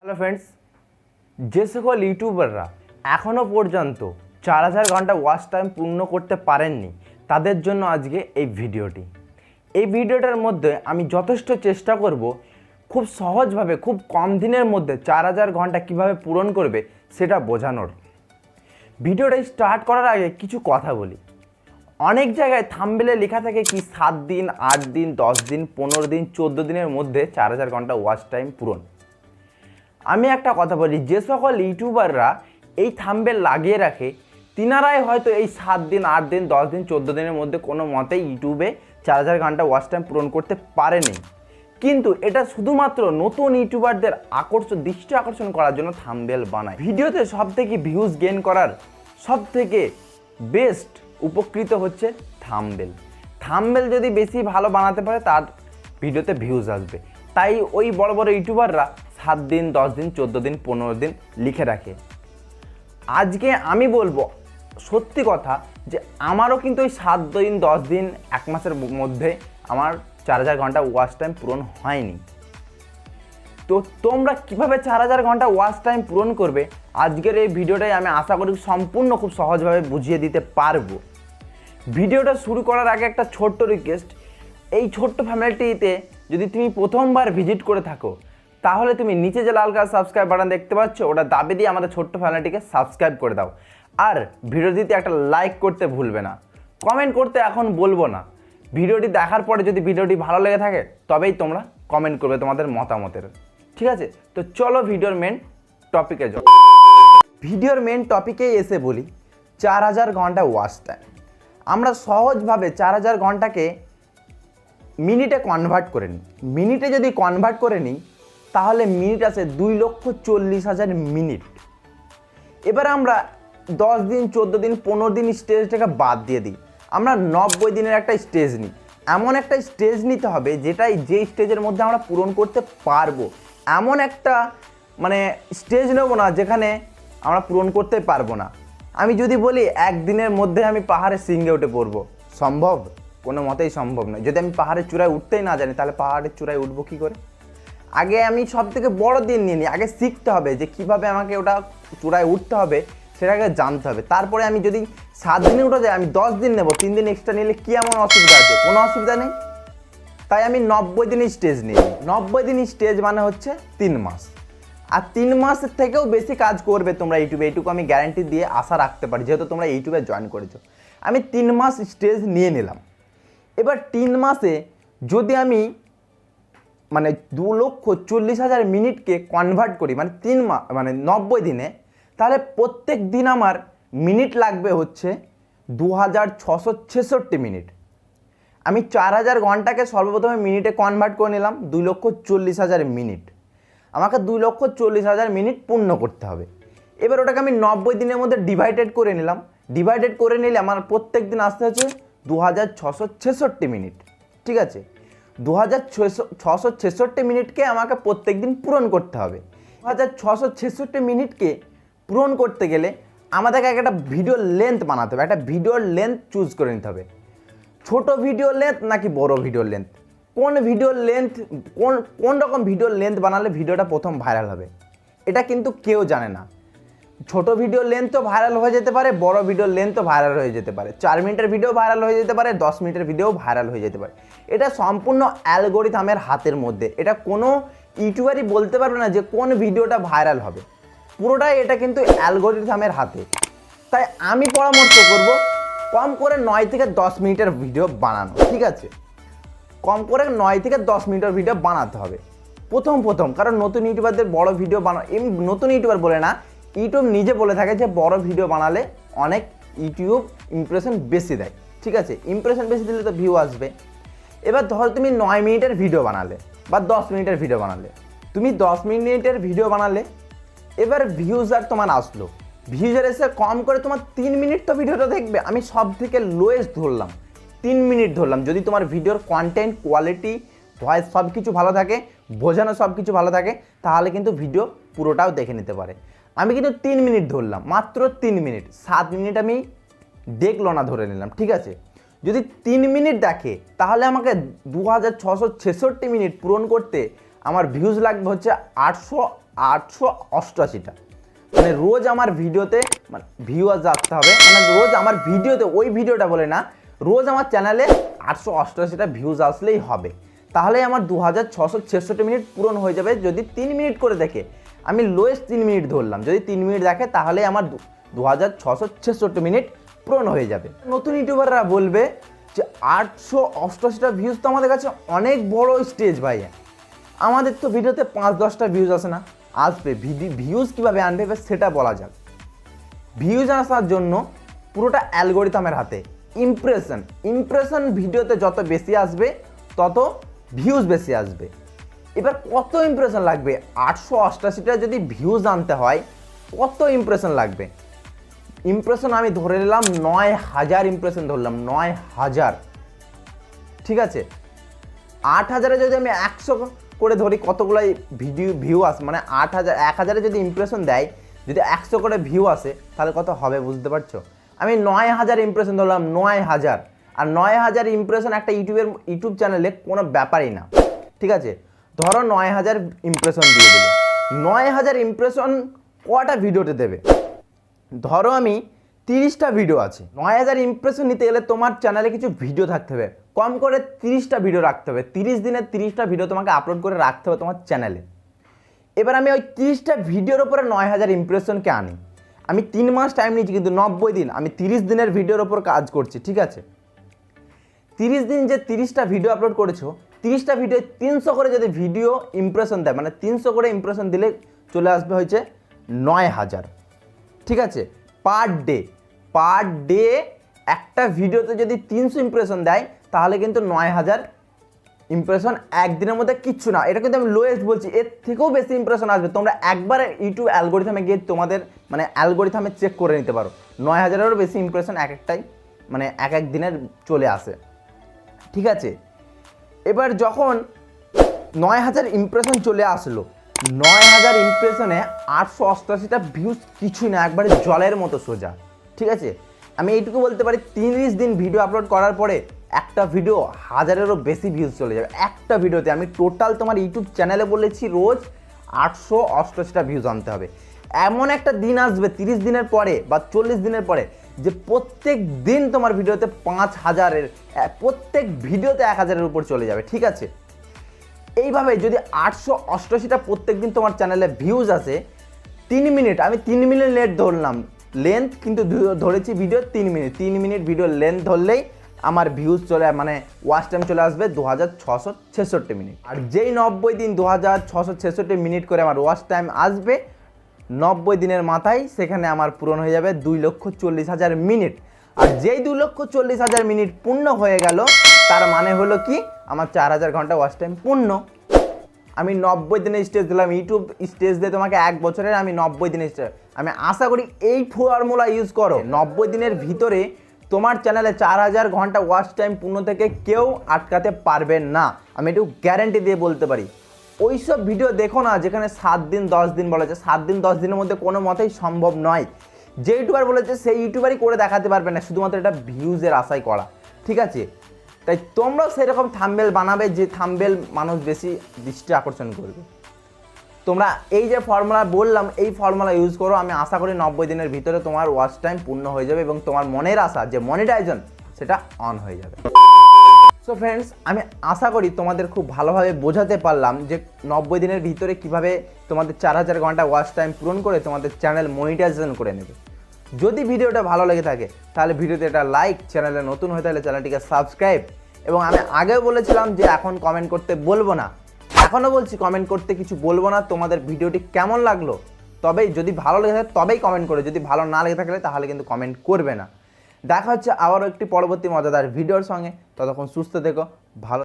Hello friends, যে সকল ইউটিউবাররা এখনও পর্যন্ত 4000 ঘন্টা ওয়াচ টাইম পূর্ণ করতে পারেননি তাদের জন্য আজকে এই ভিডিওটি। এই ভিডিওটার মধ্যে আমি যথেষ্ট চেষ্টা করব খুব সহজভাবে খুব কম দিনের মধ্যে 4000 ঘন্টা কিভাবে পূরণ করবে সেটা বোঝানোর। ভিডিওটা স্টার্ট করার আগে কিছু কথা বলি। অনেক জায়গায় থাম্বনেলে লেখা থাকে কি 7 দিন, 8 দিন, 10 দিন, 15 দিন, 14 দিনের মধ্যে 4000 ঘন্টা ওয়াচ টাইম পূরণ। আমি একটা কথা বলি, যে সকল ইউটিউবাররা এই থাম্বনেল লাগিয়ে রাখে তিনারাই হয়তো এই 7 দিন, 8 দিন, 10 দিন, 14 দিনের মধ্যে কোনো মতেই ইউটিউবে 4000 ঘন্টা ওয়াচ টাইম পূরণ করতে পারেনি। কিন্তু এটা শুধুমাত্র নতুন ইউটিউবারদের দৃষ্টি আকর্ষণ করার জন্য থাম্বনেল বানায়। ভিডিওতে সবথেকে ভিউজ গেইন করার সবথেকে বেস্ট উপকৃত হচ্ছে থাম্বনেল। থাম্বনেল যদি বেশি ভালো বানাতে পারে তার ভিডিওতে ভিউজ আসবে। তাই ওই বড় বড় ইউটিউবাররা 7 দিন, 10 দিন, 14 দিন, 15 দিন লিখে রাখে। আজকে আমি বলবো সত্যি কথা যে আমারও কিন্তু ওই 7 দিন, 10 দিন, 1 মাসের মধ্যে আমার 4000 ঘন্টা ওয়াচ টাইম পূরণ হয়নি। তো তোমরা কিভাবে 4000 ঘন্টা ওয়াচ টাইম পূরণ করবে আজকের এই ভিডিওটাই আমি আশা করি সম্পূর্ণ খুব সহজভাবে বুঝিয়ে দিতে পারবো। ভিডিওটা শুরু করার আগে একটা ছোট্ট রিকোয়েস্ট, এই ছোট্ট ফ্যামিলিটিতে যদি তুমি প্রথমবার ভিজিট করে থাকো তাহলে তুমি নিচে যে লাল কালার সাবস্ক্রাইব বাটন দেখতে পাচ্ছ ওটা দাবি দিয়ে আমাদের ছোট্ট ফ্যামিলিটিকে সাবস্ক্রাইব করে দাও। আর ভিডিওটিতে একটা লাইক করতে ভুলবে না, কমেন্ট করতে এখন বলবো না। ভিডিওটি দেখার পরে যদি ভিডিওটি ভালো লেগে থাকে তবেই তোমরা কমেন্ট করবে তোমাদের মতামতের, ঠিক আছে? তো চলো ভিডিওর মেন টপিকে যাও। ভিডিওর মেন টপিকে এসে বলি 4000 ঘন্টা ওয়াচ টাইম। আমরা সহজভাবে 4000 ঘন্টাকে মিনিটে কনভার্ট করে নিই। মিনিটে যদি কনভার্ট করে নিই তাহলে মিনিট আছে 2,40,000 মিনিট। এবার আমরা 10 দিন, 14 দিন, 15 দিন স্টেজটাকে বাদ দিয়ে দিই। আমরা 90 দিনের একটা স্টেজ নিই। এমন একটা স্টেজ নিতে হবে যে স্টেজের মধ্যে আমরা পূরণ করতে পারবো। এমন একটা স্টেজ নেব না যেখানে আমরা পূরণ করতে পারবো না। আমি যদি বলি একদিনের মধ্যে আমি পাহাড়ে শৃঙ্গে উঠে পড়বো, সম্ভব? কোনো মতেই সম্ভব নয়। যদি আমি পাহাড়ের চূড়ায় উঠতেই না জানি তাহলে পাহাড়ের চূড়ায় উঠবো কী করে? আগে আমি সব থেকে বড় দিন নিয়ে নিই। আগে শিখতে হবে যে কীভাবে আমাকে ওটা চূড়ায় উঠতে হবে সেটাকে জানতে হবে। তারপরে আমি যদি 7 দিনে উঠে যাই আমি 10 দিন নেব, 3 দিন এক্সট্রা নিলে কী এমন অসুবিধা আছে? কোনো অসুবিধা নেই। তাই আমি 90 দিনের স্টেজ নিই। 90 দিন স্টেজ মানে হচ্ছে 3 মাস। আর 3 মাসের থেকেও বেশি কাজ করবে তোমরা ইউটিউবে, এইটুকু আমি গ্যারান্টি দিয়ে আশা রাখতে পারি, যেহেতু তোমরা ইউটিউবে জয়েন করেছো। আমি 3 মাস স্টেজ নিয়ে নিলাম। এবার 3 মাসে যদি আমি 2,40,000 মিনিটকে কনভার্ট করি 90 দিনে, তাহলে প্রত্যেক দিন আমার মিনিট লাগবে হচ্ছে 2,666 মিনিট। আমি 4000 ঘন্টাকে সর্বপ্রথমে মিনিটে কনভার্ট করে নিলাম 2,40,000 মিনিট। আমাকে 2,40,000 মিনিট পূর্ণ করতে হবে। এবার ওটাকে আমি 90 দিনের মধ্যে ডিভাইডেড করে নিলাম। ডিভাইডেড করে নিলে আমার প্রত্যেক দিন আসতে হচ্ছে 2,666 মিনিট, ঠিক আছে? 2,666 মিনিটকে আমাকে প্রত্যেক দিন পূরণ করতে হবে। 2,666 মিনিটকে পূরণ করতে গেলে আমাদেরকে একটা ভিডিও লেন্থ বানাতে হবে। একটা ভিডিওর লেন্থ চুজ করে নিতে হবে। ছোট ভিডিও লেন্থ নাকি বড় ভিডিও লেন্থ, কোন রকম ভিডিও লেন্থ বানালে ভিডিওটা প্রথম ভাইরাল হবে এটা কিন্তু কেউ জানে না। ছোট ভিডিও লেন্থও ভাইরাল হয়ে যেতে পারে, বড় ভিডিও লেন্থও ভাইরাল হয়ে যেতে পারে। 4 মিনিটের ভিডিও ভাইরাল হয়ে যেতে পারে, 10 মিনিটের ভিডিও ভাইরাল হয়ে যেতে পারে। এটা সম্পূর্ণ অ্যালগরিদমের হাতের মধ্যে। এটা কোনো ইউটিউবারই বলতে পারবে না যে কোন ভিডিওটা ভাইরাল হবে। পুরোটাই এটা কিন্তু অ্যালগরিদমের হাতে। তাই আমি পরামর্শ করব কম করে 9 থেকে 10 মিনিটের ভিডিও বানানো, ঠিক আছে? কম করে 9 থেকে 10 মিনিটের ভিডিও বানাতে হবে প্রথম। কারণ নতুন ইউটিউবারদের বড় ভিডিও নতুন ইউটিউবার বলে না, ইউটিউব নিজে বলে থাকে যে বড় ভিডিও বানালে অনেক ইউটিউব ইমপ্রেশন বেশি দেয়, ঠিক আছে? ইমপ্রেশন বেশি দিলে তো ভিউ আসবে। এবার ধরো তুমি 9 মিনিটের ভিডিও বানালে বা 10 মিনিটের ভিডিও বানালে, তুমি 10 মিনিটের ভিডিও বানালে, এবার ভিউজার তোমার আসলো, ভিউজার এসে কম করে তোমার 3 মিনিট তো ভিডিওটা দেখবে। আমি সব থেকে লোয়েস্ট ধরলাম, 3 মিনিট ধরলাম। যদি তোমার ভিডিওর কন্টেন্ট, কোয়ালিটি, ভয়েস সব কিছু ভালো থাকে, বোঝানো সব কিছু ভালো থাকে, তাহলে কিন্তু ভিডিও পুরোটাও দেখে নিতে পারে। আমি কিন্তু 3 মিনিট ধরলাম, মাত্র 3 মিনিট। 7 মিনিট আমি দেখলো না ধরে নিলাম, ঠিক আছে? যদি 3 মিনিট দেখে তাহলে আমাকে 2,666 মিনিট পূরণ করতে আমার ভিউজ লাগবে হচ্ছে 888টা, মানে রোজ আমার ভিডিওতে মানে ভিউয়ার্স আসতে হবে, মানে রোজ আমার ভিডিওতে, ওই ভিডিওটা বলে না, রোজ আমার চ্যানেলে 888টা ভিউজ আসলেই হবে। তাহলে আমার 2666 মিনিট পূরণ হয়ে যাবে। যদি 3 মিনিট করে দেখে, আমি লোয়েস্ট 3 মিনিট ধরলাম, যদি 3 মিনিট দেখে তাহলে আমার 2666 মিনিট পূরণ হয়ে যাবে। নতুন ইউটিউবাররা বলবে যে 888টা ভিউজ তো আমাদের কাছে অনেক বড় স্টেজ ভাই, আমাদের তো ভিডিওতে 5-10টা ভিউজ আসে না। আসবে, ভিউজ কীভাবে আনবে সেটা বলা যাক। ভিউজ আসার জন্য পুরোটা অ্যালগোরিথমের হাতে। ইমপ্রেশন ভিডিওতে যত বেশি আসবে তত ভিউজ বেশি আসবে। এবার কত ইমপ্রেশন লাগবে? 888টা যদি ভিউজ আনতে হয় কত ইমপ্রেশন লাগবে? ইমপ্রেশন আমি ধরে নিলাম 9000 ইমপ্রেশন ধরলাম, 9000, ঠিক আছে। 8000-এ যদি আমি 100 করে ধরি, কতগুলাই ভিউ আসে, মানে 1000-এ যদি ইমপ্রেশন দেয়, যদি 100 করে ভিউ আসে তাহলে কত হবে বুঝতে পারছো? আমি 9000 ইমপ্রেশন ধরলাম, 9000, আর 9000 ইমপ্রেশন একটা ইউটিউব চ্যানেলে কোনো ব্যাপারই না, ঠিক আছে। ধরো 9000 ইমপ্রেশন দিয়ে দিল, 9000 ইমপ্রেশন কটা ভিডিওতে দেবে? ধরো আমি 30টা ভিডিও আছে, 9000 ইমপ্রেশন নিতে গেলে তোমার চ্যানেলে কিছু ভিডিও থাকতে হবে, কম করে 30টা ভিডিও রাখতে হবে। 30 দিনে 30টা ভিডিও তোমাকে আপলোড করে রাখতে হবে তোমার চ্যানেলে। এবার আমি ওই 30টা ভিডিওর উপরে 9000 ইমপ্রেশনকে আনি। আমি 3 মাস টাইম নিচ্ছি, কিন্তু 90 দিন আমি 30 দিনের ভিডিওর ওপর কাজ করছি, ঠিক আছে। 30 দিন যে 30টা ভিডিও আপলোড করেছো, 30টা ভিডিও 300 করে যদি ভিডিও ইমপ্রেশন দেয়, মানে 300 করে ইমপ্রেশন দিলে চলে আসবে হচ্ছে 9000, ঠিক আছে। পার ডে একটা ভিডিওতে যদি 300 ইমপ্রেশন দেয় তাহলে কিন্তু 9000 ইমপ্রেশন একদিনের মধ্যে কিচ্ছু না। এটা কিন্তু আমি লোয়েস্ট বলছি, এর থেকেও বেশি ইমপ্রেশন আসবে। তোমরা একবার ইউটিউব অ্যালগোরিথমে গিয়ে তোমাদের মানে অ্যালগোরিথমে চেক করে নিতে পারো, 9000-এরও বেশি ইমপ্রেশন একটাই মানে এক দিনের চলে আসে, ঠিক আছে। এবার যখন 9000 ইমপ্রেশন চলে আসলো, 9000 ইমপ্রেশনে 888টা ভিউজ কিছুই না, একবারে জলের মতো সোজা, ঠিক আছে। আমি এইটুকু বলতে পারি 30 দিন ভিডিও আপলোড করার পরে একটা ভিডিও 1000-এরও বেশি ভিউজ চলে যাবে একটা ভিডিওতে। আমি টোটাল তোমার ইউটিউব চ্যানেলে বলেছি রোজ 888টা ভিউজ আনতে হবে। এমন একটা দিন আসবে 30 দিনের পরে বা 40 দিনের পরে যে প্রত্যেক দিন তোমার ভিডিওতে 5000-এর, প্রত্যেক ভিডিওতে 1000-এর উপর চলে যাবে, ঠিক আছে। এইভাবে যদি 888টা প্রত্যেক দিন তোমার চ্যানেলে ভিউজ আসে, 3 মিনিট, আমি 3 মিনিট নেট ধরলাম লেন্থ, কিন্তু ধরেছি video 3 minute, 3 minute video length ধরলেই আমার ভিউজ চলে, মানে ওয়াচ টাইম চলে আসবে 2666 মিনিট। আর যেই 90 দিন 2666 মিনিট করে আমার ওয়াচ টাইম আসবে, 90 দিনের মাথায় সেখানে আমার পূরণ হয়ে যাবে 2,40,000 মিনিট। আর যেই 2,40,000 মিনিট পূর্ণ হয়ে গেল, তার মানে হলো কি আমার 4000 ঘন্টা ওয়াচ টাইম পূর্ণ। আমি 90 দিনের স্টেজ দিলাম, ইউটিউব স্টেজ দিয়ে তোমাকে 1 বছরের, আমি 90 দিনের স্টেজ। আমি আশা করি এই ফর্মুলা ইউজ করো, 90 দিনের ভিতরে তোমার চ্যানেলে 4000 ঘন্টা ওয়াচ টাইম পূর্ণ থেকে কেউ আটকাতে পারবে না, আমি একটু গ্যারেন্টি দিয়ে বলতে পারি। ওই সব ভিডিও দেখো না যেখানে 7 দিন 10 দিন বলা যায়, 7 দিন 10 দিনের মধ্যে কোনো মতেই সম্ভব নয়। যে ইউটিউবার বলেছে সেই ইউটিউবারই করে দেখাতে পারবে না, শুধুমাত্র এটা ভিউজের আশায় করা, ঠিক আছে। তাই তোমরাও সেরকম থাম্বনেল বানাবে যে থাম্বনেল মানুষ বেশি দৃষ্টি আকর্ষণ করবে। তোমরা এই যে ফর্মুলা বললাম, এই ফর্মুলা ইউজ করো, আমি আশা করি 90 দিনের ভিতরে তোমার ওয়াচ টাইম পূর্ণ হয়ে যাবে এবং তোমার মনের আশা যে মনিটাইজেশন সেটা অন হয়ে যাবে। সো ফ্রেন্ডস, আমি আশা করি তোমাদের খুব ভালোভাবে বোঝাতে পারলাম যে 90 দিনের ভিতরে কিভাবে তোমাদের 4000 ঘন্টা ওয়াচ টাইম পূরণ করে তোমাদের চ্যানেল মনিটাইজেশন করে নেবে। যদি ভিডিওটা ভালো লেগে থাকে তাহলে ভিডিওতে একটা লাইক, চ্যানেলে নতুন হয়ে থাকলে চ্যানেলটিকে সাবস্ক্রাইব, এবং আমি আগেও বলেছিলাম যে এখন কমেন্ট করতে বলবো না, এখনও বলছি কমেন্ট করতে কিছু বলবো না। তোমাদের ভিডিওটি কেমন লাগলো তবেই, যদি ভালো লেগে থাকে তবেই কমেন্ট করবে, যদি ভালো না লেগে থাকলে তাহলে কিন্তু কমেন্ট করবে না। দেখা হচ্ছে আবারও একটি পরবর্তী মজাদার ভিডিওর সঙ্গে, ততক্ষণ সুস্থ থেকো, ভালো।